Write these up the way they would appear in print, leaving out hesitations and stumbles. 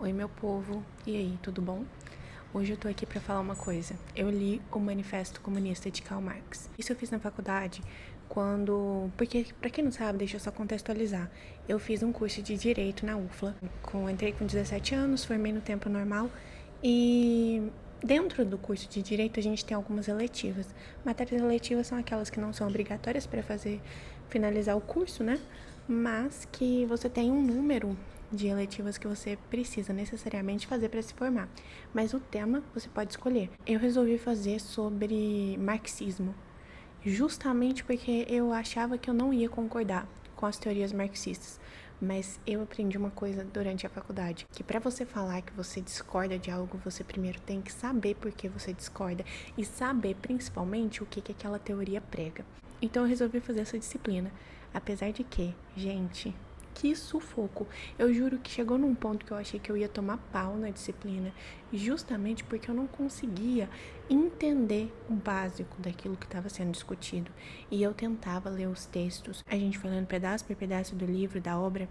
Oi, meu povo. E aí, tudo bom? Hoje eu tô aqui pra falar uma coisa. Eu li o Manifesto Comunista de Karl Marx. Isso eu fiz na faculdade porque, pra quem não sabe, deixa eu só contextualizar. Eu fiz um curso de Direito na UFLA. Entrei com 17 anos, formei no tempo normal e dentro do curso de Direito a gente tem algumas eletivas. Matérias eletivas são aquelas que não são obrigatórias para finalizar o curso, né? Mas que você tem um número de eletivas que você precisa necessariamente fazer para se formar. Mas o tema você pode escolher. Eu resolvi fazer sobre marxismo, justamente porque eu achava que eu não ia concordar com as teorias marxistas. Mas eu aprendi uma coisa durante a faculdade, que para você falar que você discorda de algo, você primeiro tem que saber por que você discorda e saber principalmente o que aquela teoria prega. Então eu resolvi fazer essa disciplina, apesar de que, gente, que sufoco. Eu juro que chegou num ponto que eu achei que eu ia tomar pau na disciplina, justamente porque eu não conseguia entender o básico daquilo que estava sendo discutido. E eu tentava ler os textos. A gente foi lendo pedaço por pedaço do livro, da obra,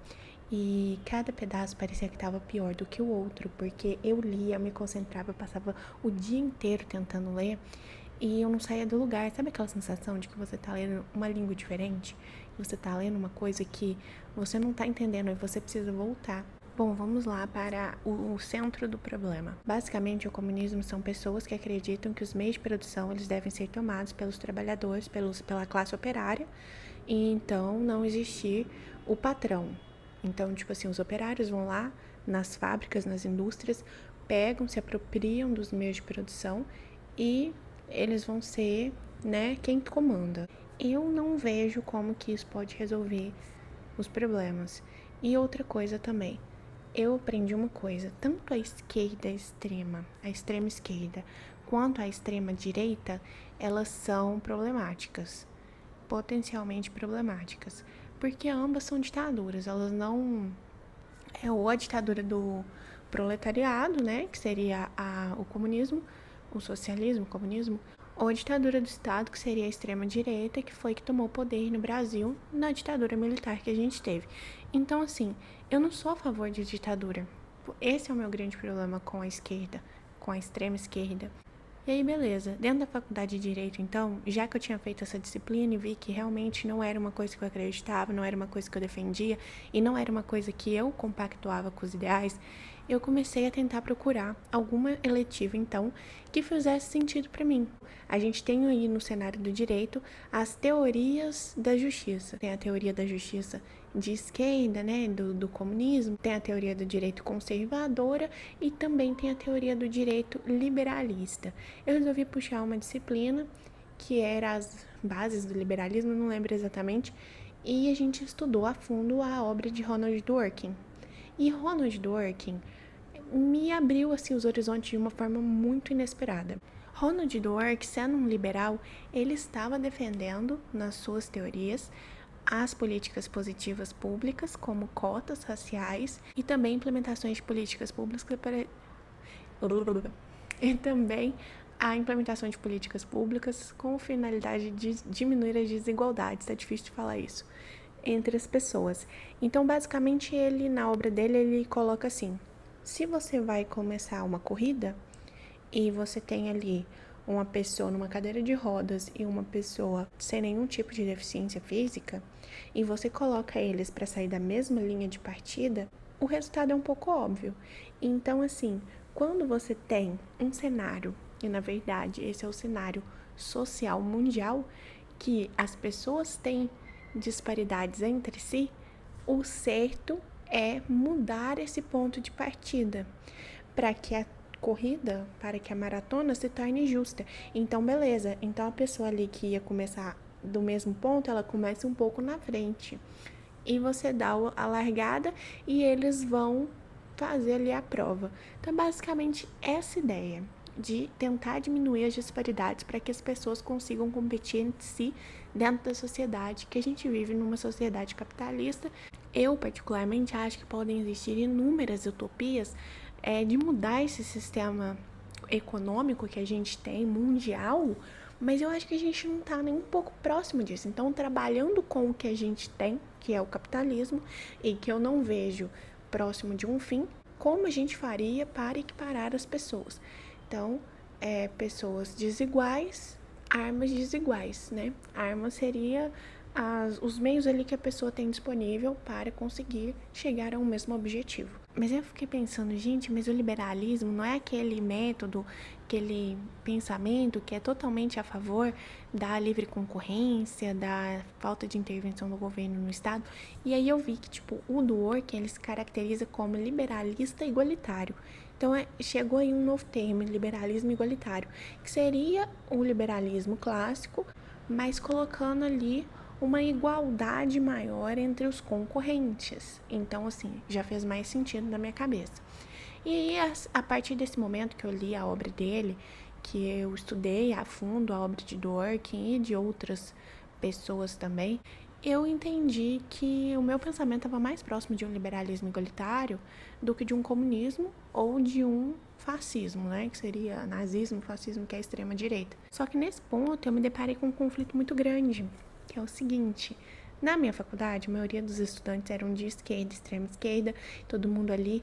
e cada pedaço parecia que estava pior do que o outro, porque eu lia, me concentrava, eu passava o dia inteiro tentando ler e eu não saía do lugar. Sabe aquela sensação de que você tá lendo uma língua diferente? Você tá lendo uma coisa que você não tá entendendo e você precisa voltar. Bom, vamos lá para o centro do problema. Basicamente, o comunismo são pessoas que acreditam que os meios de produção eles devem ser tomados pelos trabalhadores, pela classe operária, e então não existir o patrão. Então, tipo assim, os operários vão lá nas fábricas, nas indústrias, pegam, se apropriam dos meios de produção e eles vão ser, né, quem comanda. Eu não vejo como que isso pode resolver os problemas. E outra coisa também, eu aprendi uma coisa, tanto a esquerda extrema, a extrema esquerda, quanto a extrema direita, elas são problemáticas, potencialmente problemáticas, porque ambas são ditaduras, elas não é ou a ditadura do proletariado, né, que seria o comunismo, o socialismo, o comunismo, ou a ditadura do Estado, que seria a extrema-direita, que foi que tomou o poder no Brasil na ditadura militar que a gente teve. Então, assim, eu não sou a favor de ditadura. Esse é o meu grande problema com a esquerda, com a extrema-esquerda. E aí, beleza. Dentro da faculdade de Direito, então, já que eu tinha feito essa disciplina e vi que realmente não era uma coisa que eu acreditava, não era uma coisa que eu defendia e não era uma coisa que eu compactuava com os ideais, eu comecei a tentar procurar alguma eletiva, então, que fizesse sentido para mim. A gente tem aí no cenário do direito as teorias da justiça. Tem a teoria da justiça de esquerda, né, do comunismo, tem a teoria do direito conservadora e também tem a teoria do direito liberalista. Eu resolvi puxar uma disciplina que era as bases do liberalismo, não lembro exatamente, e a gente estudou a fundo a obra de Ronald Dworkin. E Ronald Dworkin me abriu assim os horizontes de uma forma muito inesperada. Ronald Dworkin, sendo um liberal, ele estava defendendo nas suas teorias as políticas positivas públicas, como cotas raciais, e também implementações de políticas públicas para e também a implementação de políticas públicas com finalidade de diminuir as desigualdades, é difícil de falar isso, entre as pessoas. Então, basicamente, ele, na obra dele, ele coloca assim: se você vai começar uma corrida e você tem ali uma pessoa numa cadeira de rodas e uma pessoa sem nenhum tipo de deficiência física, e você coloca eles para sair da mesma linha de partida, o resultado é um pouco óbvio. Então, assim, quando você tem um cenário, e na verdade esse é o cenário social mundial, que as pessoas têm disparidades entre si, o certo é mudar esse ponto de partida para que a corrida, para que a maratona se torne justa. Então, beleza. Então, a pessoa ali que ia começar do mesmo ponto, ela começa um pouco na frente. E você dá a largada e eles vão fazer ali a prova. Então, basicamente, essa ideia de tentar diminuir as disparidades para que as pessoas consigam competir entre si dentro da sociedade, que a gente vive numa sociedade capitalista. Eu, particularmente, acho que podem existir inúmeras utopias de mudar esse sistema econômico que a gente tem, mundial, mas eu acho que a gente não está nem um pouco próximo disso. Então, trabalhando com o que a gente tem, que é o capitalismo, e que eu não vejo próximo de um fim, como a gente faria para equiparar as pessoas. Então, pessoas desiguais, armas desiguais, né? Arma seria os meios ali que a pessoa tem disponível para conseguir chegar a um mesmo objetivo. Mas eu fiquei pensando, gente, mas o liberalismo não é aquele método, aquele pensamento que é totalmente a favor da livre concorrência, da falta de intervenção do governo no Estado? E aí eu vi que, tipo, o Dworkin, ele se caracteriza como liberalista igualitário. Então, chegou aí um novo termo, liberalismo igualitário, que seria o liberalismo clássico, mas colocando ali uma igualdade maior entre os concorrentes. Então, assim, já fez mais sentido na minha cabeça. E aí, a partir desse momento que eu li a obra dele, que eu estudei a fundo a obra de Dworkin e de outras pessoas também, eu entendi que o meu pensamento estava mais próximo de um liberalismo igualitário do que de um comunismo ou de um fascismo, né? Que seria nazismo, fascismo, que é a extrema-direita. Só que nesse ponto eu me deparei com um conflito muito grande, que é o seguinte: na minha faculdade, a maioria dos estudantes eram de esquerda, extrema esquerda, todo mundo ali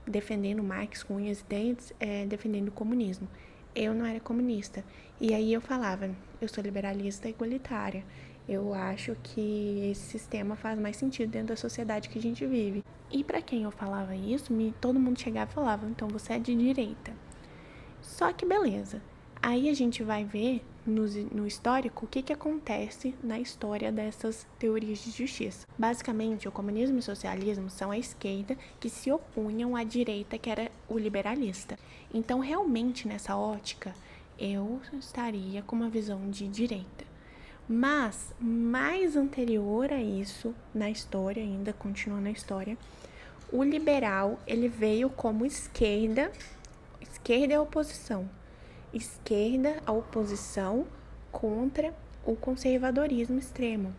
defendendo Marx com unhas e dentes, defendendo o comunismo. Eu não era comunista. E aí eu falava, eu sou liberalista igualitária. Eu acho que esse sistema faz mais sentido dentro da sociedade que a gente vive. E para quem eu falava isso, todo mundo chegava e falava, então você é de direita. Só que beleza. Aí a gente vai ver no histórico o que acontece na história dessas teorias de justiça. Basicamente, o comunismo e o socialismo são a esquerda que se opunham à direita, que era o liberalista. Então, realmente, nessa ótica, eu estaria com uma visão de direita. Mas, mais anterior a isso, na história ainda, continuando na história, o liberal, ele veio como esquerda é a oposição. Esquerda, a oposição contra o conservadorismo extremo.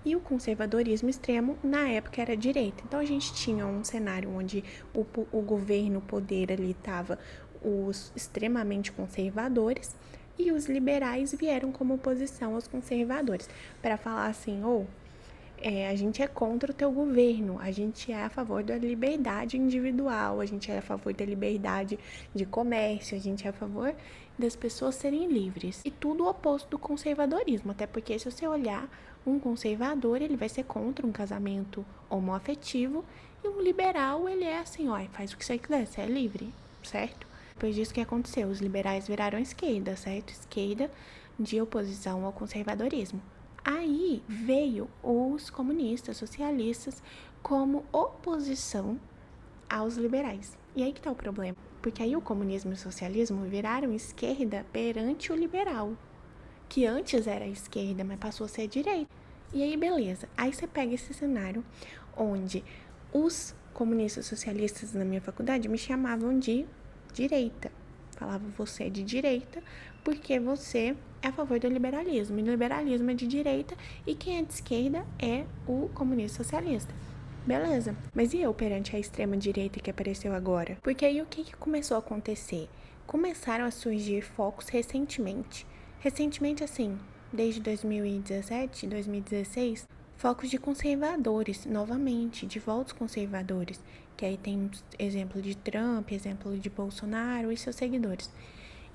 E o conservadorismo extremo, na época, era direita. Então, a gente tinha um cenário onde o governo, o poder ali estava os extremamente conservadores e os liberais vieram como oposição aos conservadores, para falar assim, a gente é contra o teu governo, a gente é a favor da liberdade individual, a gente é a favor da liberdade de comércio, a gente é a favor das pessoas serem livres. E tudo o oposto do conservadorismo, até porque se você olhar, um conservador, ele vai ser contra um casamento homoafetivo, e um liberal, ele é assim, faz o que você quiser, você é livre, certo? Depois disso, o que aconteceu? Os liberais viraram esquerda, certo? Esquerda de oposição ao conservadorismo. Aí veio os comunistas, socialistas, como oposição aos liberais. E aí que tá o problema. Porque aí o comunismo e o socialismo viraram esquerda perante o liberal, que antes era esquerda, mas passou a ser direita. E aí, beleza. Aí você pega esse cenário onde os comunistas socialistas na minha faculdade me chamavam de direita. Falava, você é de direita porque você é a favor do liberalismo. E o liberalismo é de direita e quem é de esquerda é o comunista socialista. Beleza. Mas e eu perante a extrema direita que apareceu agora? Porque aí o que começou a acontecer? Começaram a surgir focos recentemente. Recentemente, assim, desde 2017, 2016, focos de conservadores, novamente, de volta conservadores, que aí tem exemplo de Trump, exemplo de Bolsonaro e seus seguidores.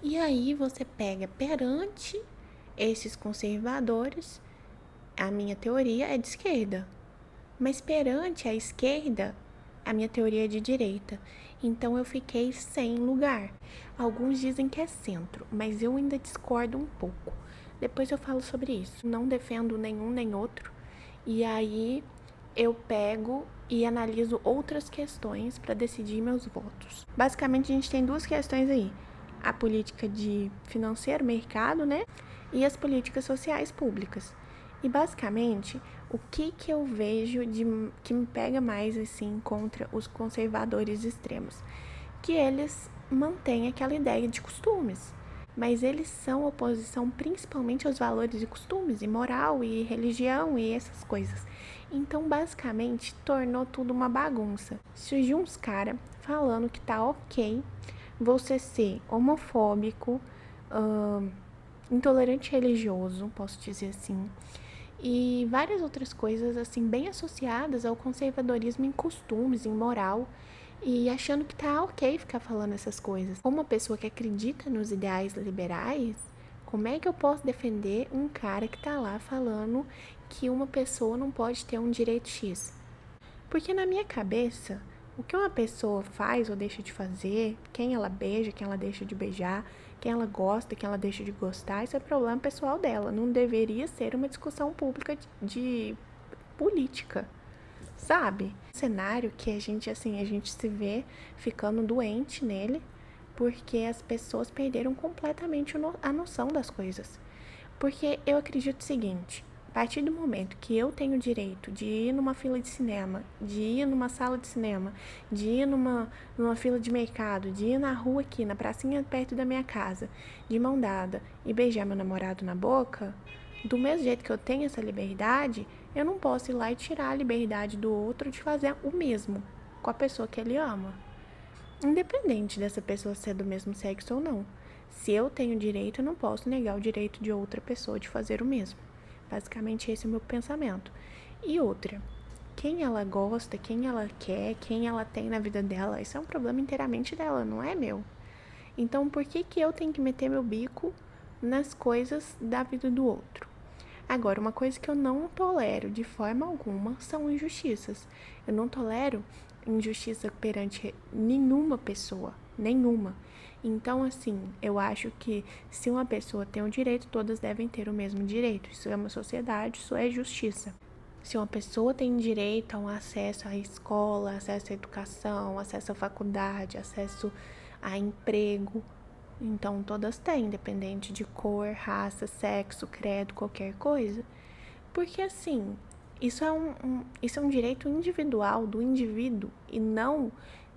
E aí você pega perante esses conservadores, a minha teoria é de esquerda, mas perante a esquerda, a minha teoria é de direita. Então eu fiquei sem lugar. Alguns dizem que é centro, mas eu ainda discordo um pouco. Depois eu falo sobre isso. Não defendo nenhum nem outro. E aí eu pego e analiso outras questões para decidir meus votos. Basicamente a gente tem duas questões aí: a política de financeiro, mercado, né? E as políticas sociais públicas. E basicamente, o que eu vejo que me pega mais assim contra os conservadores extremos? Que eles mantêm aquela ideia de costumes, mas eles são oposição principalmente aos valores e costumes, e moral, e religião, e essas coisas. Então, basicamente, tornou tudo uma bagunça. Surgiu uns caras falando que tá ok você ser homofóbico, intolerante religioso, posso dizer assim, e várias outras coisas, assim, bem associadas ao conservadorismo em costumes, em moral. e achando que tá ok ficar falando essas coisas. Como uma pessoa que acredita nos ideais liberais, como é que eu posso defender um cara que tá lá falando que uma pessoa não pode ter um direito X? Porque na minha cabeça, o que uma pessoa faz ou deixa de fazer, quem ela beija, quem ela deixa de beijar, quem ela gosta, quem ela deixa de gostar, isso é problema pessoal dela. Não deveria ser uma discussão pública de política, sabe? Um cenário que a gente se vê ficando doente nele, porque as pessoas perderam completamente a noção das coisas. Porque eu acredito o seguinte: a partir do momento que eu tenho o direito de ir numa fila de cinema, de ir numa sala de cinema, de ir numa fila de mercado, de ir na rua aqui, na pracinha perto da minha casa, de mão dada e beijar meu namorado na boca, do mesmo jeito que eu tenho essa liberdade, eu não posso ir lá e tirar a liberdade do outro de fazer o mesmo com a pessoa que ele ama. Independente dessa pessoa ser do mesmo sexo ou não. Se eu tenho direito, eu não posso negar o direito de outra pessoa de fazer o mesmo. Basicamente, esse é o meu pensamento. E outra, quem ela gosta, quem ela quer, quem ela tem na vida dela, isso é um problema inteiramente dela, não é meu. Então, por que eu tenho que meter meu bico nas coisas da vida do outro? Agora, uma coisa que eu não tolero de forma alguma são injustiças. Eu não tolero injustiça perante nenhuma pessoa, nenhuma. Então, assim, eu acho que se uma pessoa tem um direito, todas devem ter o mesmo direito. Isso é uma sociedade, isso é justiça. Se uma pessoa tem direito a um acesso à escola, acesso à educação, acesso à faculdade, acesso a emprego, então todas têm, independente de cor, raça, sexo, credo, qualquer coisa. Porque assim, isso é um direito individual do indivíduo e não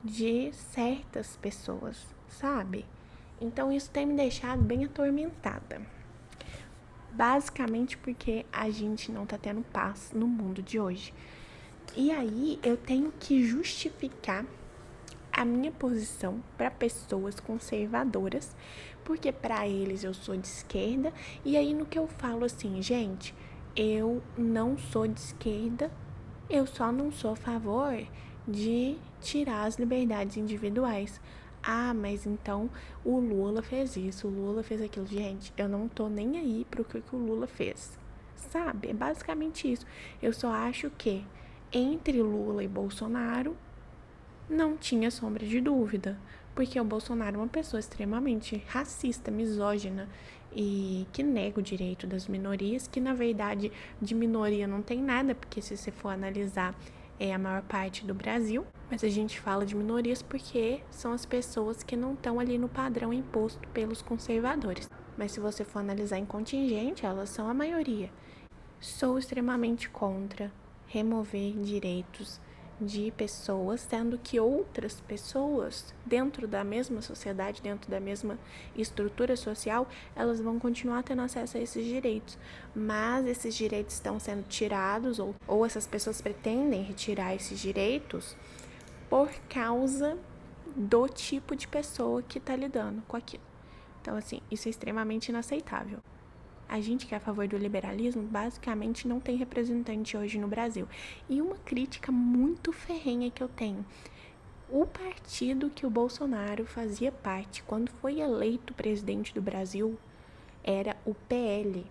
de certas pessoas, sabe? Então isso tem me deixado bem atormentada. Basicamente porque a gente não tá tendo paz no mundo de hoje. E aí eu tenho que justificar a minha posição para pessoas conservadoras, porque para eles eu sou de esquerda, e aí no que eu falo assim, gente, eu não sou de esquerda, eu só não sou a favor de tirar as liberdades individuais. Ah, mas então o Lula fez isso, o Lula fez aquilo. Gente, eu não tô nem aí pro que o Lula fez, sabe? É basicamente isso. Eu só acho que entre Lula e Bolsonaro não tinha sombra de dúvida, porque o Bolsonaro é uma pessoa extremamente racista, misógina e que nega o direito das minorias, que na verdade de minoria não tem nada, porque se você for analisar é a maior parte do Brasil, mas a gente fala de minorias porque são as pessoas que não estão ali no padrão imposto pelos conservadores. Mas se você for analisar em contingente, elas são a maioria. Sou extremamente contra remover direitos de pessoas, sendo que outras pessoas, dentro da mesma sociedade, dentro da mesma estrutura social, elas vão continuar tendo acesso a esses direitos. Mas esses direitos estão sendo tirados, ou essas pessoas pretendem retirar esses direitos por causa do tipo de pessoa que está lidando com aquilo. Então, assim, isso é extremamente inaceitável. A gente que é a favor do liberalismo, basicamente não tem representante hoje no Brasil. E uma crítica muito ferrenha que eu tenho. O partido que o Bolsonaro fazia parte quando foi eleito presidente do Brasil era o PL,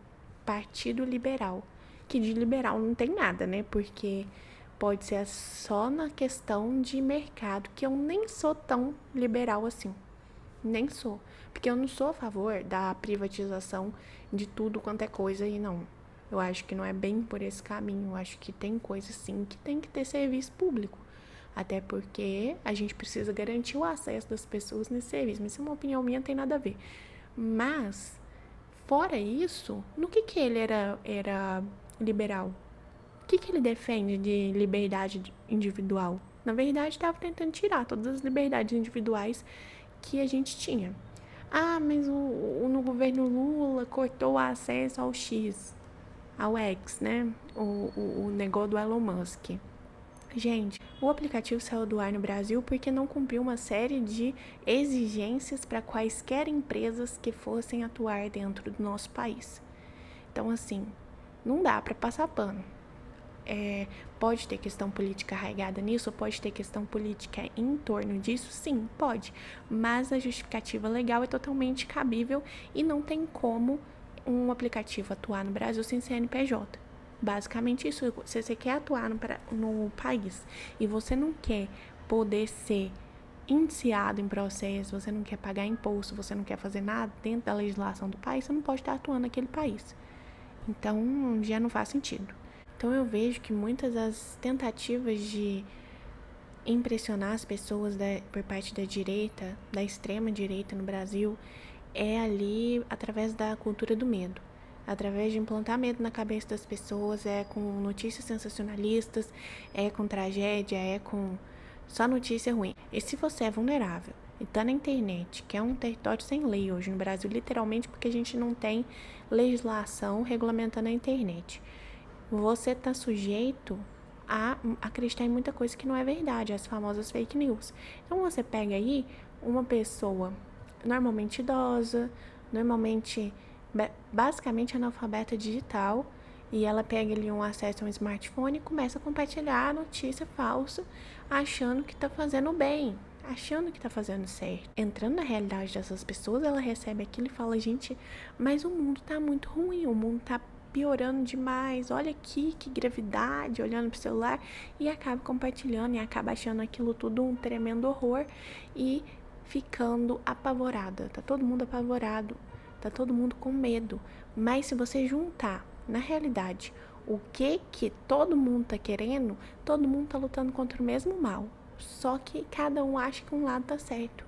Partido Liberal. Que de liberal não tem nada, né? Porque pode ser só na questão de mercado, que eu nem sou tão liberal assim. Nem sou. Porque eu não sou a favor da privatização de tudo quanto é coisa e não. Eu acho que não é bem por esse caminho. Eu acho que tem coisa sim que tem que ter serviço público. Até porque a gente precisa garantir o acesso das pessoas nesse serviço. Mas isso é uma opinião minha, não tem nada a ver. Mas, fora isso, no que ele era liberal? O que ele defende de liberdade individual? Na verdade, estava tentando tirar todas as liberdades individuais que a gente tinha. Ah, mas no governo Lula cortou o acesso ao X, ao X, né? O negócio do Elon Musk. Gente, o aplicativo saiu do ar no Brasil porque não cumpriu uma série de exigências para quaisquer empresas que fossem atuar dentro do nosso país. Então, assim, não dá para passar pano. Pode ter questão política arraigada nisso, pode ter questão política em torno disso? Sim, pode. Mas a justificativa legal é totalmente cabível e não tem como um aplicativo atuar no Brasil sem CNPJ. Basicamente isso. Se você quer atuar no país e você não quer poder ser indiciado em processo, você não quer pagar imposto, você não quer fazer nada dentro da legislação do país, você não pode estar atuando naquele país. Então, já não faz sentido. Então, eu vejo que muitas das tentativas de impressionar as pessoas por parte da direita, da extrema direita no Brasil, é ali através da cultura do medo. Através de implantar medo na cabeça das pessoas, é com notícias sensacionalistas, é com tragédia, é com só notícia ruim. E se você é vulnerável e tá na internet, que é um território sem lei hoje no Brasil, literalmente porque a gente não tem legislação regulamentando a internet, você tá sujeito a acreditar em muita coisa que não é verdade, as famosas fake news. Então você pega aí uma pessoa normalmente idosa, normalmente basicamente analfabeta digital, e ela pega ali um acesso a um smartphone e começa a compartilhar a notícia falsa, achando que tá fazendo bem, achando que tá fazendo certo. Entrando na realidade dessas pessoas, ela recebe aquilo e fala, gente, mas o mundo tá muito ruim, o mundo tá piorando demais, olha aqui, que gravidade, olhando pro celular, e acaba compartilhando e acaba achando aquilo tudo um tremendo horror e ficando apavorada. Tá todo mundo apavorado, tá todo mundo com medo. Mas se você juntar, na realidade, o que todo mundo tá querendo, todo mundo tá lutando contra o mesmo mal. Só que cada um acha que um lado tá certo.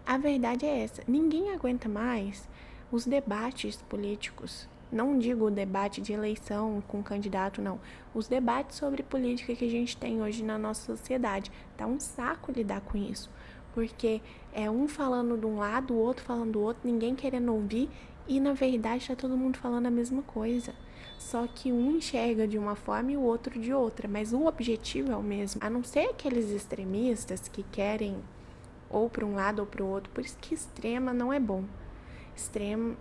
A verdade é essa. Ninguém aguenta mais os debates políticos. Não digo o debate de eleição com candidato, não. Os debates sobre política que a gente tem hoje na nossa sociedade. Tá um saco lidar com isso. Porque é um falando de um lado, o outro falando do outro, ninguém querendo ouvir. E, na verdade, tá todo mundo falando a mesma coisa. Só que um enxerga de uma forma e o outro de outra. Mas o objetivo é o mesmo. A não ser aqueles extremistas que querem ou para um lado ou para o outro. Por isso que extrema não é bom.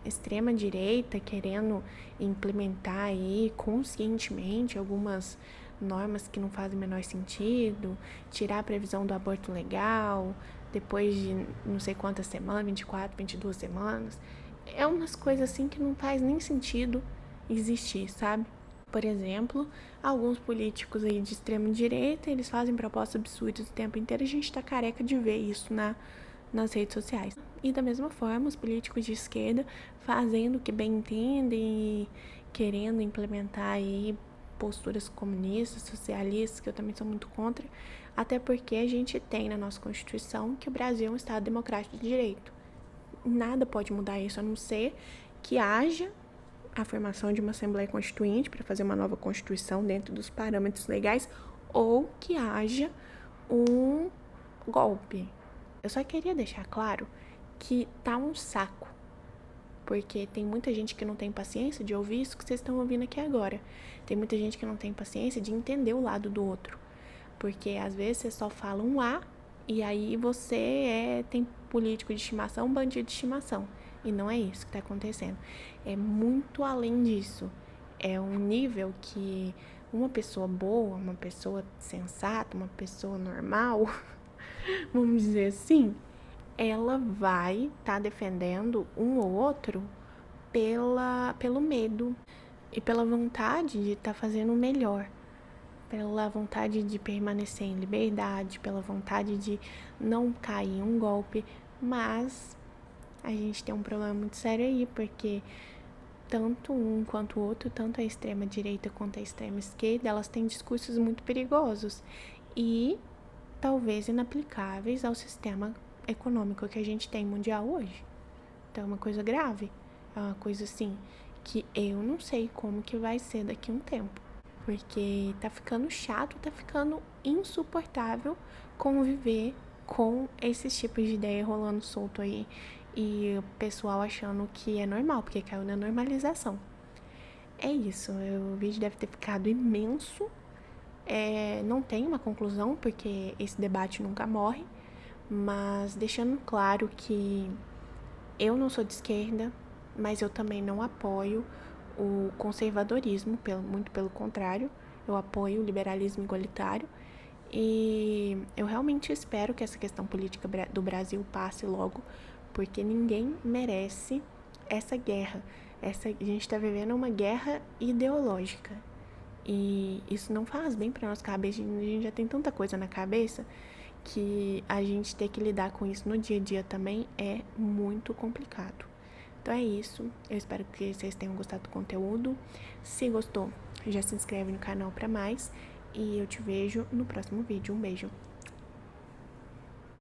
Extrema direita querendo implementar aí conscientemente algumas normas que não fazem o menor sentido, tirar a previsão do aborto legal, depois de não sei quantas semanas, 24, 22 semanas. É umas coisas assim que não faz nem sentido existir, sabe? Por exemplo, alguns políticos aí de extrema direita, eles fazem propostas absurdas o tempo inteiro, a gente tá careca de ver isso nas redes sociais. E da mesma forma, os políticos de esquerda fazendo o que bem entendem e querendo implementar aí posturas comunistas, socialistas, que eu também sou muito contra, até porque a gente tem na nossa Constituição que o Brasil é um Estado democrático de direito. Nada pode mudar isso, a não ser que haja a formação de uma Assembleia Constituinte para fazer uma nova Constituição dentro dos parâmetros legais, ou que haja um golpe. Eu só queria deixar claro que tá um saco, porque tem muita gente que não tem paciência de ouvir isso que vocês estão ouvindo aqui agora. Tem muita gente que não tem paciência de entender o lado do outro, porque às vezes você só fala um A e aí você tem político de estimação, bandido de estimação. E não é isso que tá acontecendo. É muito além disso. É um nível que uma pessoa boa, uma pessoa sensata, uma pessoa normal, vamos dizer assim, ela vai estar defendendo um ou outro pelo medo e pela vontade de estar fazendo o melhor, pela vontade de permanecer em liberdade, pela vontade de não cair em um golpe. Mas a gente tem um problema muito sério aí, porque tanto um quanto o outro, tanto a extrema direita quanto a extrema esquerda, elas têm discursos muito perigosos e talvez inaplicáveis ao sistema econômico que a gente tem mundial hoje. Então é uma coisa grave, é uma coisa assim que eu não sei como que vai ser daqui a um tempo, porque tá ficando chato, tá ficando insuportável conviver com esses tipos de ideia rolando solto aí e o pessoal achando que é normal, porque caiu na normalização. É isso, o vídeo deve ter ficado imenso. Não tem uma conclusão, porque esse debate nunca morre, mas deixando claro que eu não sou de esquerda, mas eu também não apoio o conservadorismo, muito pelo contrário. eu apoio o liberalismo igualitário e eu realmente espero que essa questão política do Brasil passe logo, porque ninguém merece essa guerra. A gente está vivendo uma guerra ideológica e isso não faz bem para nossa cabeça. A gente já tem tanta coisa na cabeça que a gente ter que lidar com isso no dia a dia também é muito complicado. Então é isso, eu espero que vocês tenham gostado do conteúdo. Se gostou, já se inscreve no canal para mais e eu te vejo no próximo vídeo. Um beijo!